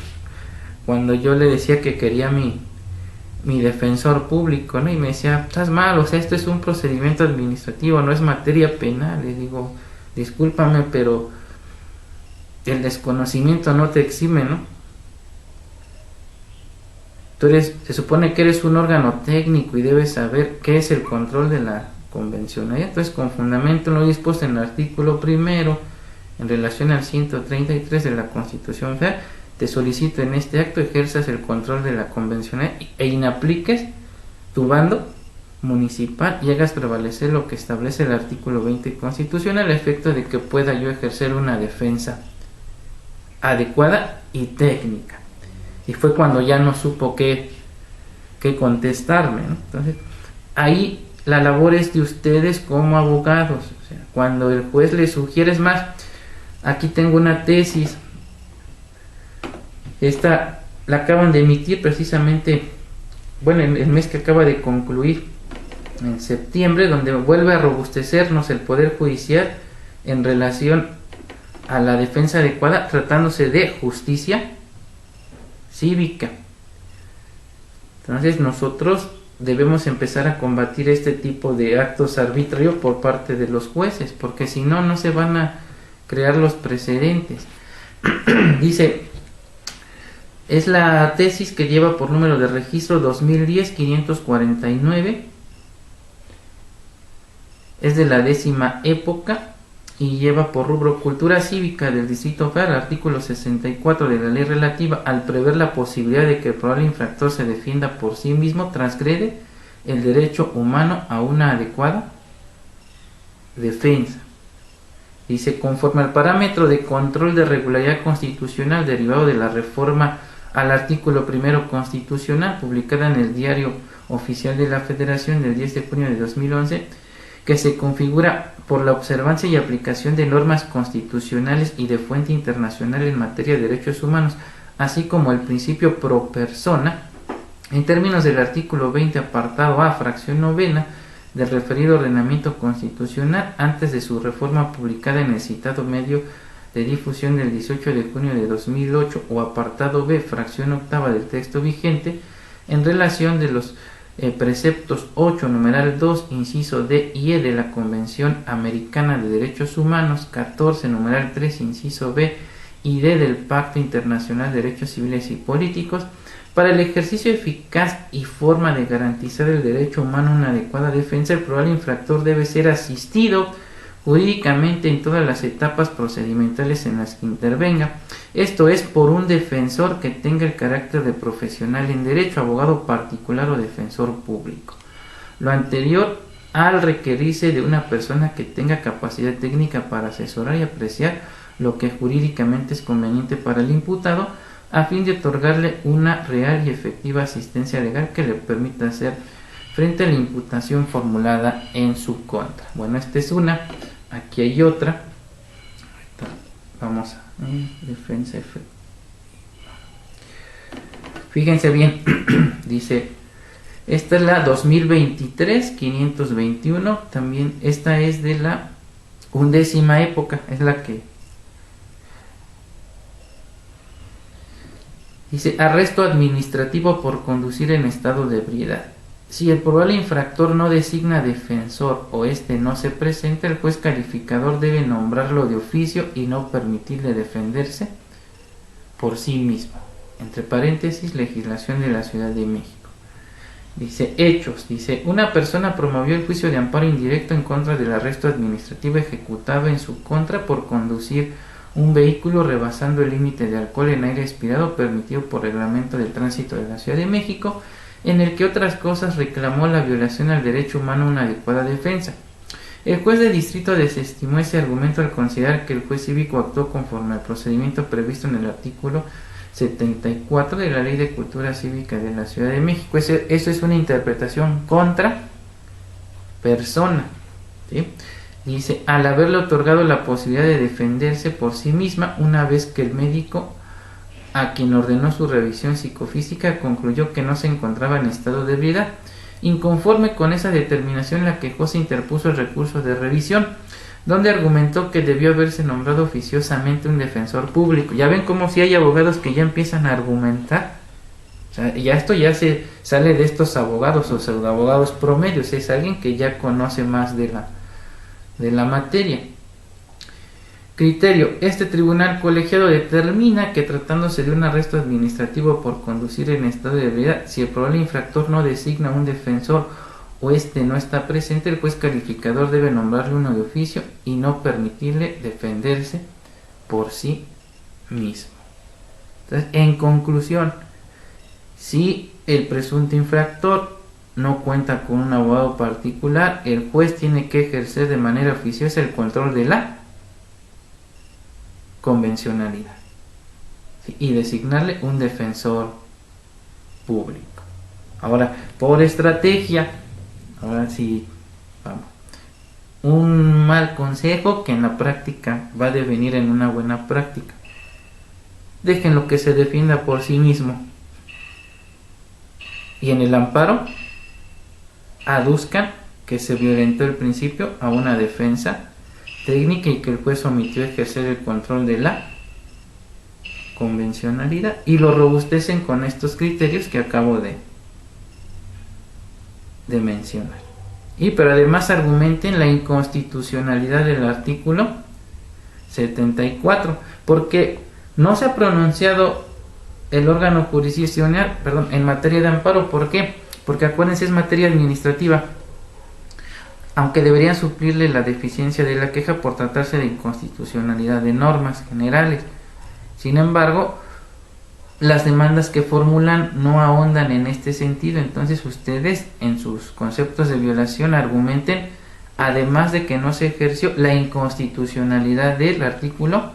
cuando yo le decía que quería mi defensor público, ¿no? Y me decía, estás mal, o sea, esto es un procedimiento administrativo, no es materia penal. Le digo, discúlpame, pero el desconocimiento no te exime, ¿no? Se supone que eres un órgano técnico y debes saber qué es el control de la convencionalidad. Entonces, con fundamento en lo dispuesto en el artículo primero, en relación al 133 de la Constitución Federal, te solicito en este acto ejerzas el control de la convencionalidad e inapliques tu bando municipal y hagas prevalecer lo que establece el artículo 20 constitucional, a efecto de que pueda yo ejercer una defensa adecuada y técnica. Y fue cuando ya no supo qué contestarme, ¿no? Entonces, ahí la labor es de ustedes como abogados. O sea, cuando el juez les sugiere, es más, aquí tengo una tesis, esta la acaban de emitir precisamente, bueno, en el mes que acaba de concluir, en septiembre, donde vuelve a robustecernos el Poder Judicial en relación a la defensa adecuada, tratándose de justicia cívica. Entonces nosotros debemos empezar a combatir este tipo de actos arbitrarios por parte de los jueces, porque si no, no se van a crear los precedentes. Dice, es la tesis que lleva por número de registro 2010-549, es de la 10ª época y lleva por rubro cultura cívica del Distrito Federal, artículo 64 de la ley relativa al prever la posibilidad de que el probable infractor se defienda por sí mismo, transgrede el derecho humano a una adecuada defensa. Dice, conforme al parámetro de control de regularidad constitucional derivado de la reforma al artículo primero constitucional, publicada en el Diario Oficial de la Federación del 10 de junio de 2011, que se configura por la observancia y aplicación de normas constitucionales y de fuente internacional en materia de derechos humanos, así como el principio pro persona, en términos del artículo 20, apartado A, fracción novena, del referido ordenamiento constitucional, antes de su reforma publicada en el citado medio de difusión del 18 de junio de 2008, o apartado B, fracción octava del texto vigente, en relación de los preceptos 8, numeral 2, inciso D y E de la Convención Americana de Derechos Humanos, 14, numeral 3, inciso B y D del Pacto Internacional de Derechos Civiles y Políticos, para el ejercicio eficaz y forma de garantizar el derecho humano a una adecuada defensa. El probable infractor debe ser asistido jurídicamente en todas las etapas procedimentales en las que intervenga, esto es, por un defensor que tenga el carácter de profesional en derecho, abogado particular o defensor público. Lo anterior al requerirse de una persona que tenga capacidad técnica para asesorar y apreciar lo que jurídicamente es conveniente para el imputado, a fin de otorgarle una real y efectiva asistencia legal que le permita hacer frente a la imputación formulada en su contra. Bueno, esta es una. Aquí hay otra. Vamos a defensa efectiva. Fíjense bien, dice, esta es la 2023-521, también esta es de la 11ª época, es la que dice, arresto administrativo por conducir en estado de ebriedad. Si el probable infractor no designa defensor o este no se presenta, el juez calificador debe nombrarlo de oficio y no permitirle defenderse por sí mismo. Entre paréntesis, legislación de la Ciudad de México. Dice, hechos. Dice, una persona promovió el juicio de amparo indirecto en contra del arresto administrativo ejecutado en su contra por conducir un vehículo rebasando el límite de alcohol en aire expirado permitido por reglamento del tránsito de la Ciudad de México, en el que otras cosas reclamó la violación al derecho humano a una adecuada defensa. El juez de distrito desestimó ese argumento al considerar que el juez cívico actuó conforme al procedimiento previsto en el artículo 74 de la Ley de Cultura Cívica de la Ciudad de México. Eso es una interpretación contra persona, ¿sí? Dice, al haberle otorgado la posibilidad de defenderse por sí misma, una vez que el médico a quien ordenó su revisión psicofísica concluyó que no se encontraba en estado de ebriedad. Inconforme con esa determinación, la quejosa interpuso el recurso de revisión, donde argumentó que debió haberse nombrado oficiosamente un defensor público. Ya ven como si hay abogados que ya empiezan a argumentar. O sea, ya esto ya se sale de estos abogados o pseudoabogados promedios, es alguien que ya conoce más de la materia. Criterio: este tribunal colegiado determina que tratándose de un arresto administrativo por conducir en estado de ebriedad, si el probable infractor no designa un defensor o este no está presente, el juez calificador debe nombrarle uno de oficio y no permitirle defenderse por sí mismo. Entonces, en conclusión, si el presunto infractor no cuenta con un abogado particular, el juez tiene que ejercer de manera oficiosa el control de la convencionalidad, ¿sí?, y designarle un defensor público. Ahora, por estrategia, ahora sí, vamos, un mal consejo que en la práctica va a devenir en una buena práctica: déjenlo que se defienda por sí mismo, y en el amparo aduzcan que se violentó el principio a una defensa técnica y que el juez omitió ejercer el control de la convencionalidad, y lo robustecen con estos criterios que acabo de mencionar. Pero además argumenten la inconstitucionalidad del artículo 74, porque no se ha pronunciado el órgano jurisdiccional, en materia de amparo. ¿Por qué? Porque acuérdense, es materia administrativa, aunque deberían suplirle la deficiencia de la queja por tratarse de inconstitucionalidad de normas generales. Sin embargo, las demandas que formulan no ahondan en este sentido. Entonces ustedes en sus conceptos de violación argumenten, además de que no se ejerció, la inconstitucionalidad del artículo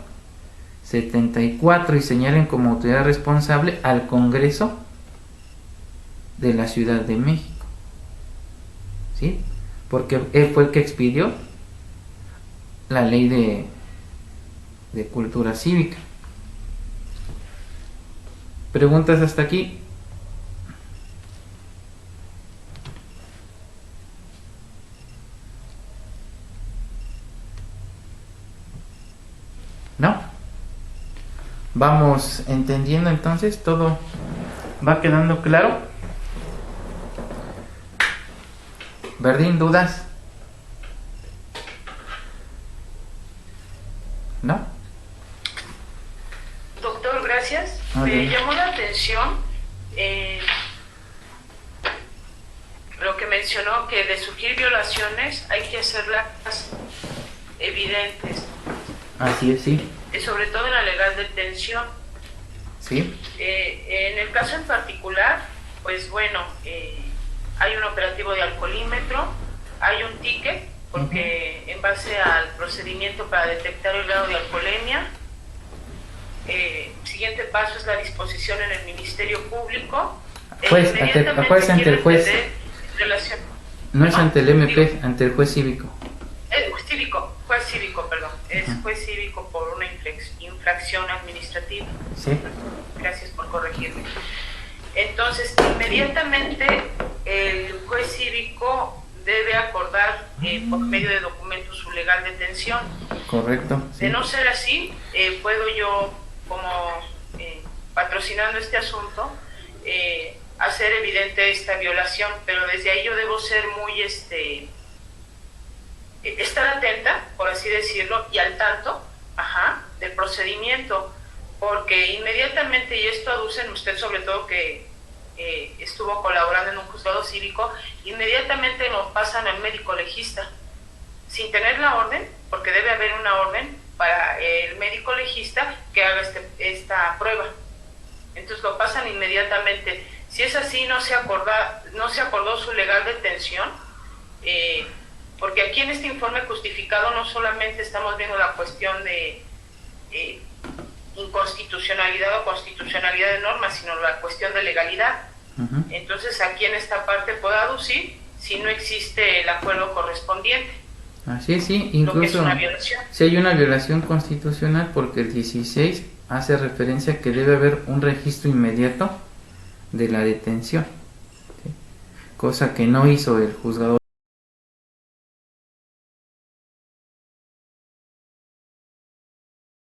74 y señalen como autoridad responsable al Congreso de la Ciudad de México, ¿sí?, porque él fue el que expidió la ley de cultura cívica. ¿Preguntas hasta aquí? ¿No? Vamos entendiendo entonces, todo va quedando claro. ¿Verdín, dudas? ¿No? Doctor, gracias. Okay. Me llamó la atención lo que mencionó, que de surgir violaciones hay que hacerlas evidentes. Así es, sí. Sobre todo en la legal detención. Sí. En el caso en particular, pues bueno, hay un operativo de alcoholímetro, hay un ticket, porque en base al procedimiento para detectar el grado de alcoholemia, siguiente paso es la disposición en el Ministerio Público. Juez, ante el juez. No es ante el MP, ante el juez cívico. Juez cívico, perdón. Es juez cívico por una infracción administrativa. Sí. Gracias por corregirme. Entonces, inmediatamente el juez cívico debe acordar por medio de documentos su legal detención. Correcto. Sí. De no ser así, puedo yo, como patrocinando este asunto, hacer evidente esta violación, pero desde ahí yo debo ser muy, estar atenta, por así decirlo, y al tanto, del procedimiento, porque inmediatamente, y esto aducen usted sobre todo que estuvo colaborando en un juzgado cívico, inmediatamente lo pasan al médico legista, sin tener la orden, porque debe haber una orden para el médico legista que haga esta prueba. Entonces lo pasan inmediatamente. Si es así, no se acordó su legal detención, porque aquí en este informe justificado no solamente estamos viendo la cuestión de inconstitucionalidad o constitucionalidad de normas, sino la cuestión de legalidad. Entonces aquí en esta parte puedo aducir si no existe el acuerdo correspondiente. Así es, sí, incluso si hay una violación constitucional, porque el 16 hace referencia a que debe haber un registro inmediato de la detención, ¿sí?, cosa que no hizo el juzgador.